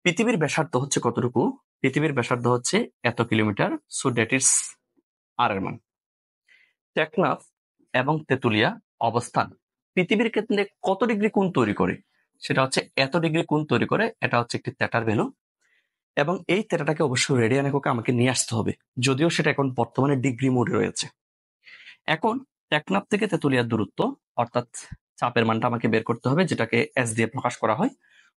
পৃথিবীর ব্যাসার্ধ হচ্ছে কতটুকু? পৃথিবীর ব্যাসার্ধ হচ্ছে এত কিলোমিটার, সো দ্যাট ইজ আর এর মান। টেকনাফ এবং তেতুলিয়া অবস্থান পৃথিবীর কেন্দ্রে কত ডিগ্রি কোণ তৈরি করে? সেটা হচ্ছে এত ডিগ্রি কোণ তৈরি করে। এটা হচ্ছে একটি থিটার ভ্যালু, এবং এই থিটাটাকে অবশ্যই রেডিয়ান এককে আমাকে নিয়ে আসতে হবে, যদিও সেটা এখন বর্তমানে ডিগ্রি মোডে রয়েছে। এখন টেকনাফ থেকে তেতুলিয়ার দূরত্ব অর্থাৎ চাপের মানটা আমাকে বের করতে হবে, যেটাকে এস দিয়ে প্রকাশ করা হয়।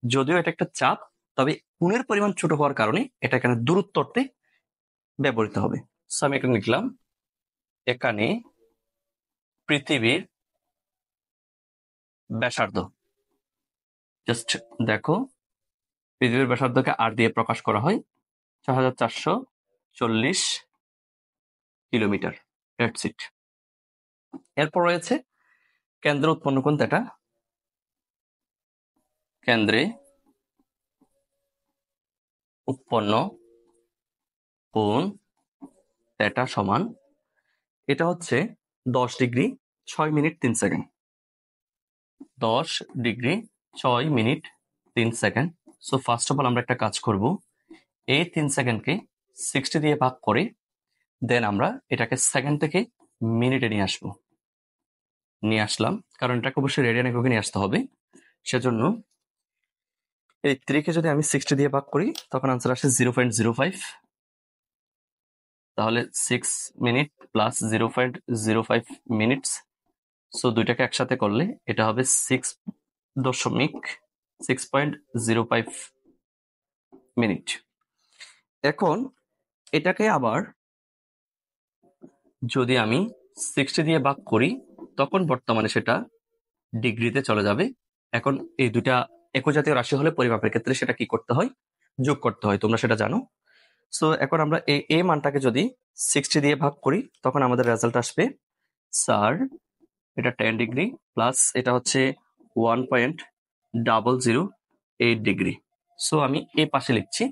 যদিও এটা একটা চাপ, তবে কোণের পরিমাণ ছোট হওয়ার কারণে এটা এখানে দূরত্ব অর্থে ব্যবহৃত হবে। সো আমি এখানে লিখলাম, এখানে পৃথিবীর ব্যাসার্ধ, জাস্ট দেখো, পৃথিবীর ব্যাসার্ধকে আর দিয়ে প্রকাশ করা হয় ৬,৪৪০ কিলোমিটার। That's it. এরপর রয়েছে কেন্দ্র উৎপন্ন কোণ থিটা। কেন্দ্রে উৎপন্ন কোণ থিটা সমান, এটা হচ্ছে 10 degree 6 minute 3 second. 10 degree 6 minute 3 second. So first of all আমরা একটা কাজ করব, এই 3 সেকেন্ডকে 60 দিয়ে ভাগ করে দেন আমরা এটাকে সেকেন্ড থেকে মিনিটে নিয়ে আসলাম, কারণ এটাকে অবশ্যই রেডিয়ান এককে নিয়ে আসতে হবে। সেজন্য এই 3 কে যদি আমি 60 দিয়ে ভাগ করি তখন আনসার আসে 0.05। তাহলে 6 মিনিট প্লাস 0.05 মিনিটস। সো দুইটাকে একসাথে করলে এটা হবে 6.05 মিনিট। এখন এটাকে আবার যদি আমি 60 দিয়ে ভাগ করি তখন বর্তমানে সেটা ডিগ্রিতে চলে যাবে। এখন এই দুটা একই জাতীয় রাশি হলে পরিমাপের ক্ষেত্রে সেটা কি করতে হয়? যোগ করতে হয়, তোমরা সেটা জানো। সো এখন আমরা এই মানটাকে যদি 60 দিয়ে ভাগ করি তখন আমাদের রেজাল্ট আসবে, স্যার এটা 10 ডিগ্রি প্লাস এটা হচ্ছে 1.008 ডিগ্রি। সো আমি এই পাশে লিখছি,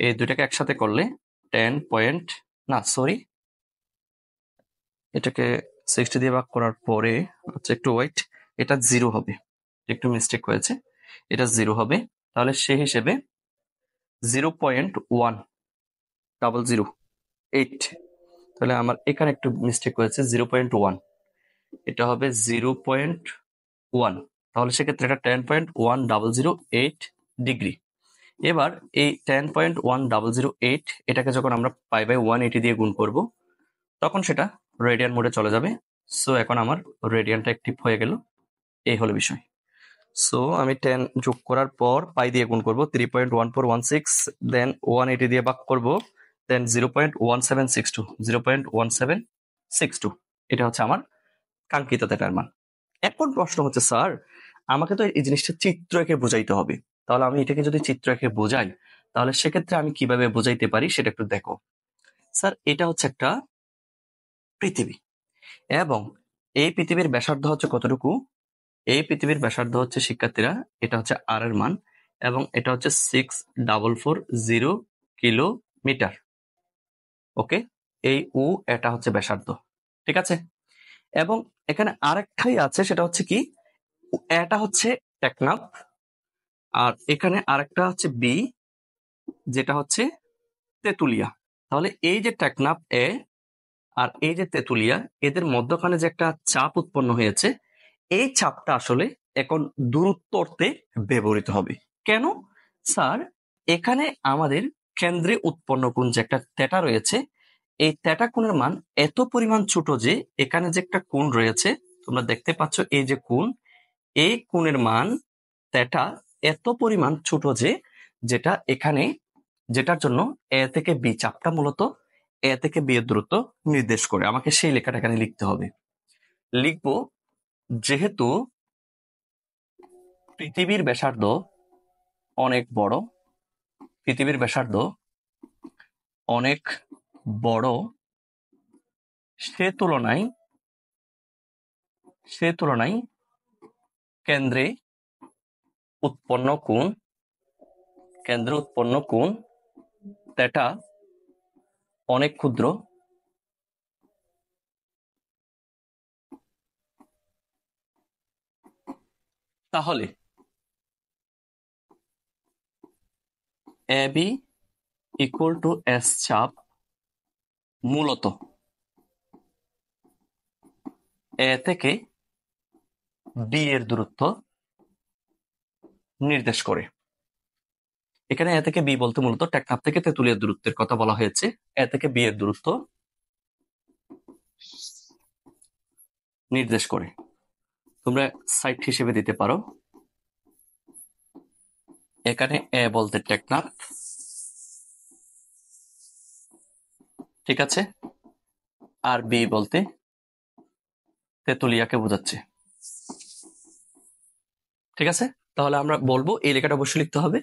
এই দুটাকে একসাথে করলে 10 পয়েন্ট, না সরি, এটাকে 60 দিয়ে ভাগ করার পরে হচ্ছে একটু ওয়েট, এটা 0 হবে, একটু মিস্টেক হয়েছে, এটা 0 হবে। তাহলে সেই হিসেবে 0.1008। তাহলে আমার এখানে একটু মিস্টেক হয়েছে, 0.1, এটা হবে 0.1। তাহলে সেক্ষেত্রে এটা 10.1008 ডিগ্রি। এবার এই 10.1008 এটাকে যখন আমরা π/180 দিয়ে গুণ করব তখন সেটা রেডিয়ান মোডে চলে যাবে। সো এখন আমার রেডিয়ানটা অ্যাক্টিভ হয়ে গেল। এই হলো বিষয়। সো আমি 10 যোগ করার পর পাই দিয়ে গুণ করব, 3.1416, দেন 180 দিয়ে ভাগ করব, দেন 0.1762। এটা হচ্ছে আমার কাঙ্ক্ষিত থিটার মান। এখন প্রশ্ন হচ্ছে, স্যার আমাকে তো এই জিনিসটা চিত্র এঁকে বোঝাইতে হবে, তাহলে আমি এটাকে যদি চিত্র এঁকে বোঝাই তাহলে সেক্ষেত্রে আমি কিভাবে বোঝাইতে পারি সেটা একটু দেখো। স্যার এটা হচ্ছে একটা পৃথিবী, এবং এই পৃথিবীর ব্যাসার্ধ হচ্ছে কতটুকু? এই পৃথিবীর ব্যাসার্ধ হচ্ছে শিক্ষার্থীরা, এটা হচ্ছে আর এর মান, এবং এটা হচ্ছে 6440 কিলোমিটার। ওকে, এই এটা হচ্ছে ব্যাসার্ধ, ঠিক আছে। এবং এখানে আরেকটাই আছে, সেটা হচ্ছে কি, এটা হচ্ছে টেকনাফ, আর এখানে আরেকটা হচ্ছে বি, যেটা হচ্ছে তেতুলিয়া। তাহলে এই যে টেকনাফ এ আর এই যে তেতুলিয়া, এদের মধ্যখানে যে একটা চাপ উৎপন্ন হয়েছে, এই চাপটা আসলে এখন দূরত্ব অর্থে ব্যবহৃত হবে। কেন? স্যার এখানে আমাদের কেন্দ্রে উৎপন্ন কোণ যে একটা থিটা রয়েছে, এই থিটা কোণের মান এত পরিমাণ ছোট যে এখানে যে একটা কোণ রয়েছে, তোমরা দেখতে পাচ্ছ এই যে কোণ, এই কোণের মান থিটা এত পরিমাণ ছোট যে যেটা এখানে, যেটার জন্য এ থেকে বি চাপটা মূলত এ থেকে বি এর দূরত্ব নির্দেশ করে। আমাকে সেই লেখাটা এখানে লিখতে হবে। লিখবো, যেহেতু পৃথিবীর ব্যাসার্ধ অনেক বড়, পৃথিবীর ব্যাসার্ধ অনেক বড়, সে তুলনায় কেন্দ্রে উৎপন্ন কোণ থিটা অনেক ক্ষুদ্র, তাহলে A B equal to S চাপ মূলত এ থেকে বি এর দূরত্ব নির্দেশ করে। এখানে এ থেকে বি বলতে মূলত টেকনাফ থেকে তেঁতুলিয়ার দূরত্বের কথা বলা হয়েছে। এ থেকে বি এর দূরত্ব নির্দেশ করে। তোমরা সাইড হিসেবে দিতে পারো, এখানে এ বলতে টেকনাফ, ঠিক আছে, আর বি বলতে তেঁতুলিয়াকে বোঝাচ্ছে। ঠিক আছে, তাহলে আমরা বলবো এই লেখাটা অবশ্যই লিখতে হবে,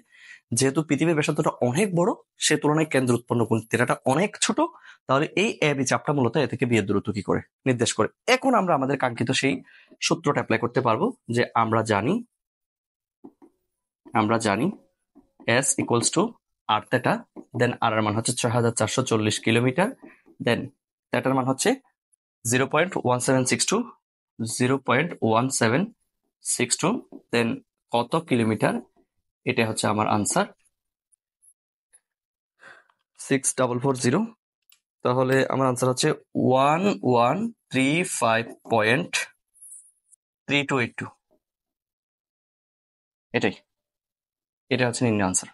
যেহেতু পৃথিবীর ব্যাসার্ধটা অনেক বড়, সে তুলনায় কেন্দ্র উৎপন্ন কোণ থিটাটা অনেক ছোট, তাহলে এই এ বি চাপটা মূলত এ থেকে বি এর দূরত্ব কি করে নির্দেশ করে। এখন আমরা আমাদের কাঙ্ক্ষিত সেই সূত্রটা অ্যাপ্লাই করতে পারবো, যে আমরা জানি S equals to R theta, then R এর মান হচ্ছে 6440 কিলোমিটার, দেন থেটার মান হচ্ছে 0.1762, 0.1762, দেন কত কিলোমিটার, এটা হচ্ছে আমার আনসার 6440। তাহলে আমার আনসার হচ্ছে 1135.3282। এটা হচ্ছে নিম্ন আনসার।